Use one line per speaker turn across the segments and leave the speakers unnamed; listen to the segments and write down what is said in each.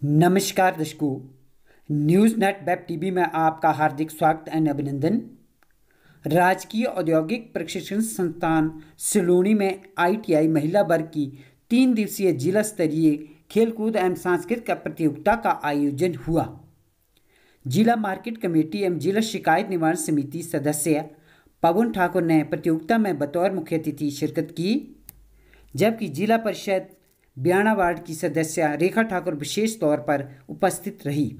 नमस्कार दर्शकों, news net web TV में आपका हार्दिक स्वागत एवं अभिनंदन। राजकीय औद्योगिक प्रशिक्षण संस्थान सिलोनी में ITI महिला वर्ग की 3 दिवसीय जिला स्तरीय खेलकूद एवं सांस्कृतिक प्रतियोगिता का आयोजन हुआ। जिला मार्केट कमेटी एवं जिला शिकायत निवारण समिति सदस्य पवन ठाकुर ने प्रतियोगिता में बतौर मुख्य अतिथि शिरकत की, जबकि जिला परिषद ब्याणा वार्ड की सदस्य रेखा ठाकुर विशेष तौर पर उपस्थित रही।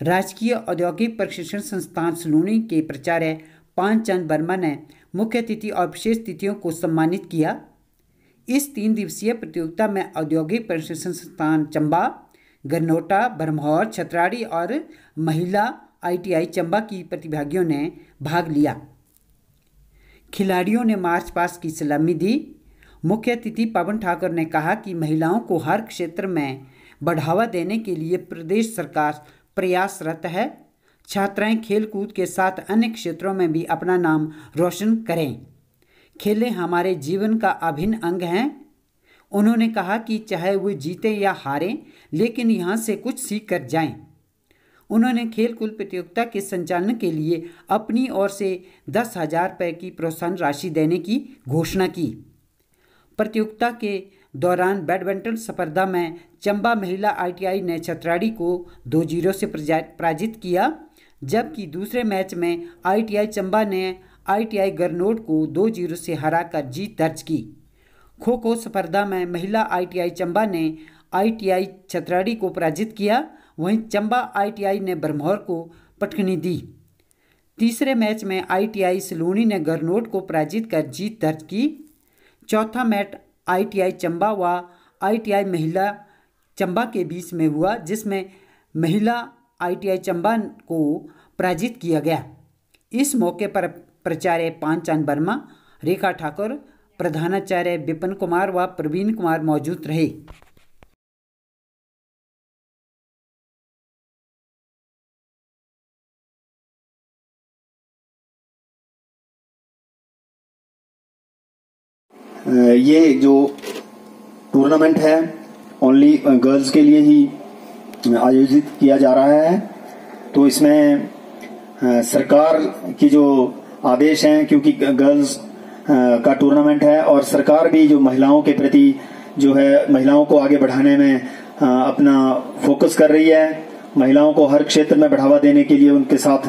राजकीय औद्योगिक प्रशिक्षण संस्थान सिलोनी के प्राचार्य पांचचंद वर्मा ने मुख्य अतिथि और विशेष अतिथियों को सम्मानित किया। इस 3 दिवसीय प्रतियोगिता में औद्योगिक प्रशिक्षण संस्थान चंबा, गरनोटा, बरमौर, छतराड़ी और महिला ITI चंबा की प्रतिभागियों ने भाग लिया। खिलाड़ियों ने मार्च पास्ट की सलामी दी। मुख्य अतिथि पवन ठाकुर ने कहा कि महिलाओं को हर क्षेत्र में बढ़ावा देने के लिए प्रदेश सरकार प्रयासरत है। छात्राएं खेलकूद के साथ अन्य क्षेत्रों में भी अपना नाम रोशन करें। खेलें हमारे जीवन का अभिन्न अंग हैं। उन्होंने कहा कि चाहे वो जीते या हारें, लेकिन यहाँ से कुछ सीख कर जाएं। उन्होंने खेलकूद प्रतियोगिता के संचालन के लिए अपनी ओर से 10,000 रुपये की प्रोत्साहन राशि देने की घोषणा की। प्रतियोगिता के दौरान बैडमिंटन स्पर्धा में चंबा महिला ITI ने छतराड़ी को 2-0 से पराजित किया, जबकि दूसरे मैच में ITI चंबा ने ITI गरनोट को 2-0 से हराकर जीत दर्ज की। खो खो स्पर्धा में महिला ITI चंबा ने ITI छतराड़ी को पराजित किया, वहीं चंबा ITI ने बरमौर को पटखनी दी। तीसरे मैच में ITI सिलोनी ने गरनोट को पराजित कर जीत दर्ज की। चौथा मैच ITI चंबा व ITI महिला चंबा के बीच में हुआ, जिसमें महिला ITI चंबा को पराजित किया गया। इस मौके पर प्राचार्य पांचचंद वर्मा, रेखा ठाकुर, प्रधानाचार्य विपिन कुमार व प्रवीण कुमार मौजूद रहे।
ये जो टूर्नामेंट है ओनली गर्ल्स के लिए ही आयोजित किया जा रहा है। तो इसमें सरकार की जो आदेश हैं, क्योंकि गर्ल्स का टूर्नामेंट है और सरकार भी जो महिलाओं के प्रति जो है महिलाओं को आगे बढ़ाने में अपना फोकस कर रही है, महिलाओं को हर क्षेत्र में बढ़ावा देने के लिए उनके साथ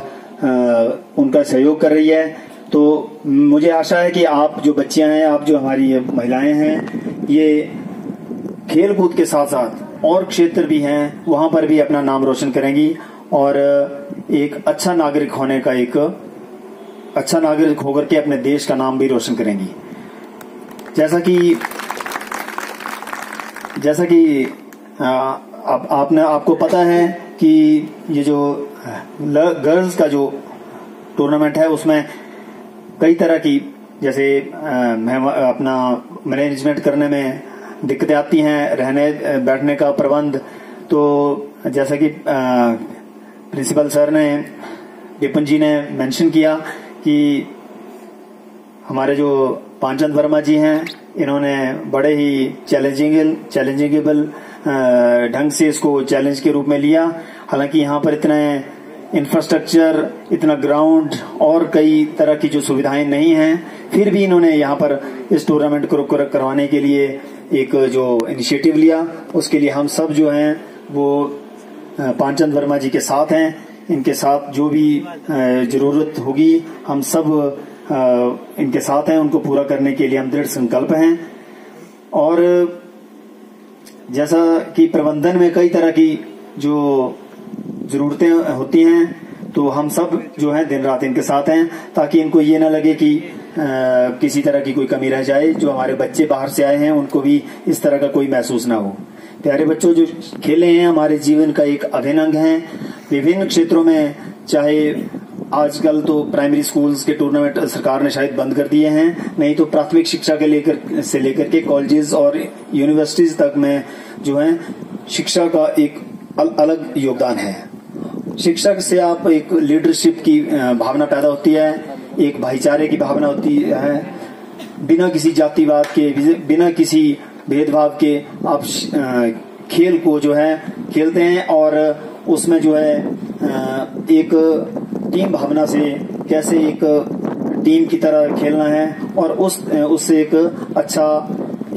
उनका सहयोग कर रही है। तो मुझे आशा है कि आप जो बच्चियां हैं, आप जो हमारी महिलाएं हैं, ये खेल कूद के साथ साथ और क्षेत्र भी हैं, वहां पर भी अपना नाम रोशन करेंगी और एक अच्छा नागरिक होने का एक अच्छा नागरिक होकर के अपने देश का नाम भी रोशन करेंगी। जैसा कि आपको पता है कि ये जो गर्ल्स का जो टूर्नामेंट है उसमें कई तरह की जैसे अपना मैनेजमेंट करने में दिक्कतें आती हैं, रहने बैठने का प्रबंध। तो जैसा कि प्रिंसिपल सर ने, विपिन जी ने मेंशन किया कि हमारे जो पांचचंद वर्मा जी हैं, इन्होंने बड़े ही चैलेंजिंगेबल ढंग से इसको चैलेंज के रूप में लिया। हालांकि यहाँ पर इतने इंफ्रास्ट्रक्चर, इतना ग्राउंड और कई तरह की जो सुविधाएं नहीं हैं, फिर भी इन्होंने यहाँ पर इस टूर्नामेंट को करवाने के लिए एक जो इनिशिएटिव लिया, उसके लिए हम सब जो हैं वो पांचचंद वर्मा जी के साथ हैं। इनके साथ जो भी जरूरत होगी हम सब इनके साथ हैं, उनको पूरा करने के लिए हम दृढ़ संकल्प हैं। और जैसा कि प्रबंधन में कई तरह की जो जरूरतें होती हैं, तो हम सब जो है दिन रात इनके साथ हैं, ताकि इनको ये ना लगे कि किसी तरह की कोई कमी रह जाए। जो हमारे बच्चे बाहर से आए हैं उनको भी इस तरह का कोई महसूस ना हो। प्यारे बच्चों, जो खेले हैं हमारे जीवन का एक अभिन्न अंग हैं। विभिन्न क्षेत्रों में, चाहे आजकल तो प्राइमरी स्कूल्स के टूर्नामेंट सरकार ने शायद बंद कर दिए हैं, नहीं तो प्राथमिक शिक्षा के लेकर के कॉलेजेस और यूनिवर्सिटीज तक में जो है शिक्षा का एक अलग योगदान है। शिक्षा से आप एक लीडरशिप की भावना पैदा होती है, एक भाईचारे की भावना होती है। बिना किसी जातिवाद के, बिना किसी भेदभाव के आप खेल को जो है खेलते हैं और उसमें जो है एक टीम भावना से कैसे एक टीम की तरह खेलना है और उससे एक अच्छा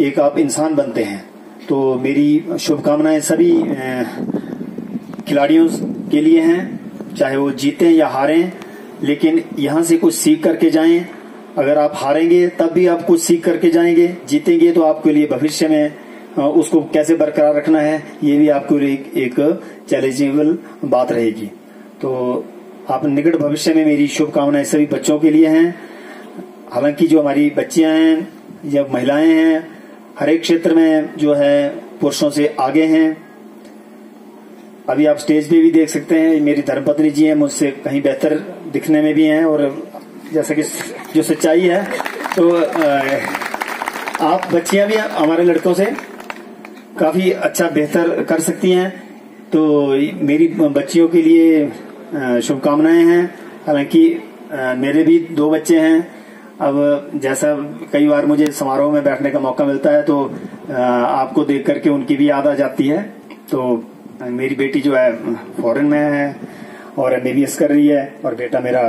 एक आप इंसान बनते हैं। तो मेरी शुभकामनाएं सभी खिलाड़ियों के लिए हैं, चाहे वो जीतें या हारें, लेकिन यहाँ से कुछ सीख करके जाएं। अगर आप हारेंगे तब भी आप कुछ सीख करके जाएंगे, जीतेंगे तो आपके लिए भविष्य में उसको कैसे बरकरार रखना है ये भी आपके लिए एक चैलेंजेबल बात रहेगी। तो आप निकट भविष्य में मेरी शुभकामनाएं सभी बच्चों के लिए हैं। हालांकि जो हमारी बच्चियां हैं या महिलाएं हैं हर एक क्षेत्र में जो है पुरुषों से आगे हैं। अभी आप स्टेज पे भी देख सकते हैं मेरी धर्मपत्नी जी हैं, मुझसे कहीं बेहतर दिखने में भी हैं और जैसा कि जो सच्चाई है तो आप बच्चियां भी हमारे लड़कों से काफी अच्छा बेहतर कर सकती हैं। तो मेरी बच्चियों के लिए शुभकामनाएं हैं। हालांकि मेरे भी 2 बच्चे हैं। अब जैसा कई बार मुझे समारोह में बैठने का मौका मिलता है तो आपको देख करके उनकी भी याद आ जाती है। तो मेरी बेटी जो है फॉरेन में है और MBBS कर रही है और बेटा मेरा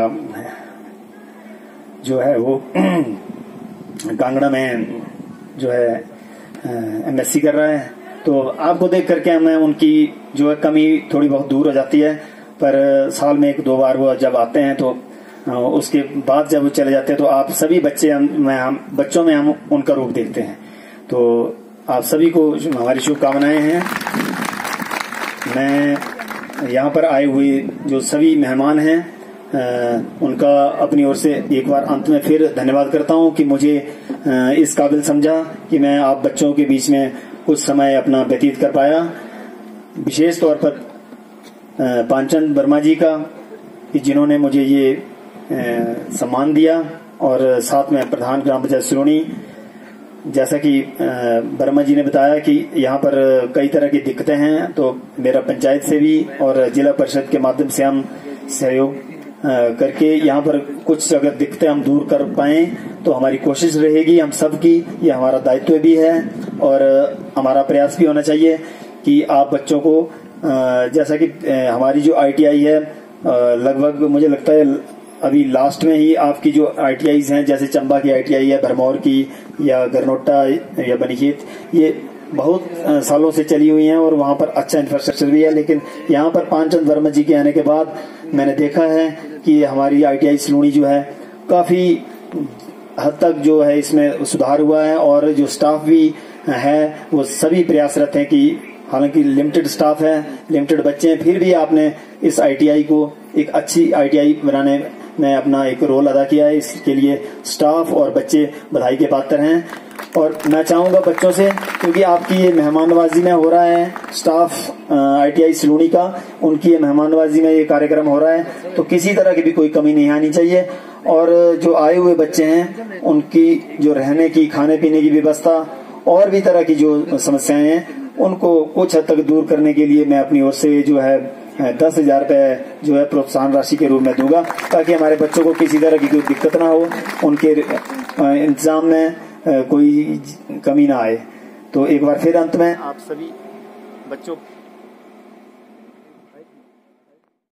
जो है वो कांगड़ा में जो है MSc कर रहा है। तो आपको देख करके मैं उनकी जो है कमी थोड़ी बहुत दूर हो जाती है, पर साल में 1-2 बार वो जब आते हैं तो उसके बाद जब वो चले जाते हैं तो आप सभी बच्चों में हम उनका रूप देखते हैं। तो आप सभी को हमारी शुभकामनाएं हैं। मैं यहाँ पर आए हुए जो सभी मेहमान हैं उनका अपनी ओर से एक बार अंत में फिर धन्यवाद करता हूँ कि मुझे इस काबिल समझा कि मैं आप बच्चों के बीच में कुछ समय अपना व्यतीत कर पाया। विशेष तौर पर पांचन वर्मा जी का कि जिन्होंने मुझे ये सम्मान दिया और साथ में प्रधान ग्राम पंचायत सिलोनी। जैसा कि वर्मा जी ने बताया कि यहाँ पर कई तरह की दिक्कतें हैं, तो मेरा पंचायत से भी और जिला परिषद के माध्यम से हम सहयोग करके यहाँ पर कुछ अगर दिक्कतें हम दूर कर पाए तो हमारी कोशिश रहेगी हम सबकी, ये हमारा दायित्व भी है और हमारा प्रयास भी होना चाहिए कि आप बच्चों को जैसा कि हमारी जो ITI है लगभग मुझे लगता है अभी लास्ट में ही आपकी जो ITIs हैं, जैसे चंबा की ITI है, भरमौर की या गरनोटा या बनीखेत, ये बहुत सालों से चली हुई हैं और वहां पर अच्छा इंफ्रास्ट्रक्चर भी है। लेकिन यहाँ पर पांचन वर्मा जी के आने के बाद मैंने देखा है कि हमारी ITI सिलोनी जो है काफी हद तक जो है इसमें सुधार हुआ है और जो स्टाफ भी है वो सभी प्रयासरत हैं कि हालांकि लिमिटेड स्टाफ है, लिमिटेड बच्चे हैं, फिर भी आपने इस ITI को एक अच्छी ITI बनाने में अपना एक रोल अदा किया है। इसके लिए स्टाफ और बच्चे बधाई के पात्र हैं। और मैं चाहूंगा बच्चों से, क्योंकि आपकी ये मेहमान नवाजी में हो रहा है, स्टाफ ITI सिलोनी का उनकी ये मेहमान नवाजी में ये कार्यक्रम हो रहा है, तो किसी तरह की भी कोई कमी नहीं आनी चाहिए। और जो आए हुए बच्चे हैं उनकी जो रहने की, खाने पीने की व्यवस्था और भी तरह की जो समस्याएं हैं उनको कुछ हद तक दूर करने के लिए मैं अपनी ओर से जो है 10,000 रुपए जो है प्रोत्साहन राशि के रूप में दूंगा, ताकि हमारे बच्चों को किसी तरह की कोई दिक्कत ना हो, उनके इंतजाम में कोई कमी ना आए। तो एक बार फिर अंत में आप सभी बच्चों